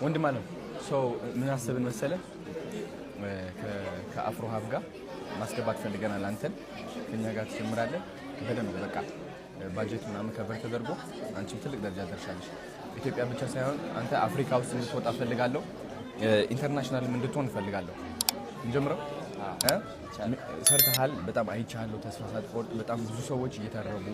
ወንድም አለ ምን አስብን መሰለ ከአፍሮ ሀብ ጋር ማስገባት ፈልገናል አንተን ከኛ ጋር ትጀምራለህ በደንብ በቃ ባጀት ምናምን ከበር ተደርጎ አንቺም ትልቅ ደረጃ ደርሻለሽ ኢትዮጵያ ብቻ ሳይሆን አንተ አፍሪካ ውስጥ እንድትወጣ ፈልጋለሁ ኢንተርናሽናል እንድትሆን ፈልጋለሁ እንጀምረው ሰርተሃል በጣም አይቻለሁ ተስፋ ሳትቆርጥ በጣም ብዙ ሰዎች እየተረቡ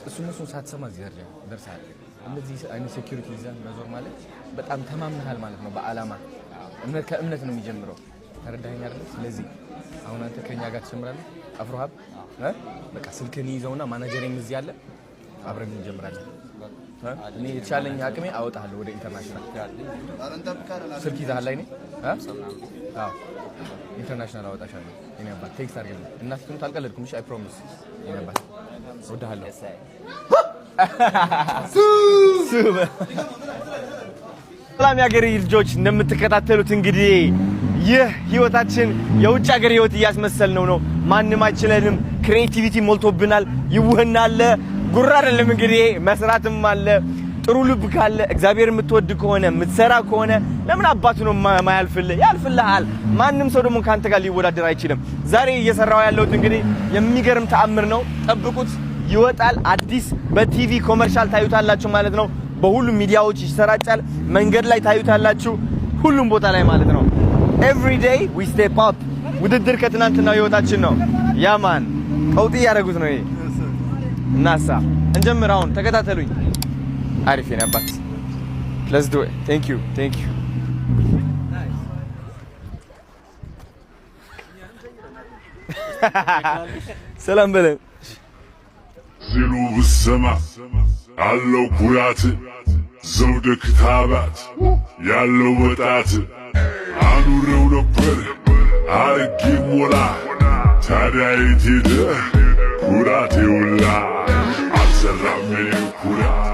እሱን ሳትሰማ እዚህ ደርሰሃል እንደዚህ አይነት ሴኩሪቲ ይዘን መዞር ማለት በጣም ተማምነሃል ማለት ነው በአላማ ከእምነት ነው የሚጀምረው ተረዳኸኝ አይደል ስለዚህ አሁን አንተ ከኛ ጋር ትጀምራለህ አፍሮ ሀብ በቃ ስልክህን ይዘውና ማናጀሪንግ እዚህ አለ አብረን እንጀምራለን እኔ የተቻለኝ አቅሜ አወጣለሁ ወደ ኢንተርናሽናል ስልክ ይዘሃል ላይ ነኝ አዎ ኢንተርናሽናል አወጣሻለሁ እኔ አባት ቴክስት አድርገኝ እናትህን ታልቀለድኩም እሺ አይ ፕሮሚስ እኔ አባት ወዳሃለሁ ሰላም ያገሬ ልጆች እንደምትከታተሉት እንግዲህ ይህ ህይወታችን የውጭ ሀገር ህይወት እያስመሰልነው ነው ማንንም አይችለንም ክሬቲቪቲ ሞልቶብናል ይወህናል ጉራ አይደለም እንግዲህ መስራትም አለ ጥሩ ልብ ካለ እግዚአብሔር የምትወድ ከሆነ የምትሰራ ከሆነ ለምን አባቱ ነው ማያልፍልህ ያልፍልሃል ማንንም ሰው ደግሞ ካንተ ጋር ሊወዳደር አይችልም ዛሬ እየሰራው ያለሁት እንግዲህ የሚገርም ተአምር ነው ጠብቁት ይወጣል አዲስ በቲቪ ኮመርሻል ታዩታላችሁ ማለት ነው በሁሉም ሚዲያዎች ይሰራጫል መንገድ ላይ ታዩታላችሁ ሁሉም ቦታ ላይ ማለት ነው every day we step up ውድድር ከትናንትናው ህይወታችን ነው ያማን ቀውጢ ያደረጉት ነው ይሄ እናሳ እንጀምራውን ተከታተሉኝ አሪፍ ነው አባት let's do it thank you ሰላም በለን ዝሉ ብሰማ አለው ኩራት ዘውደ ክታባት ያለው ወጣት አኑረው ነበር አርጌ ሞላ ታዲያ የት ሄደ ኩራቴ ውላ አልሰራም ኩራት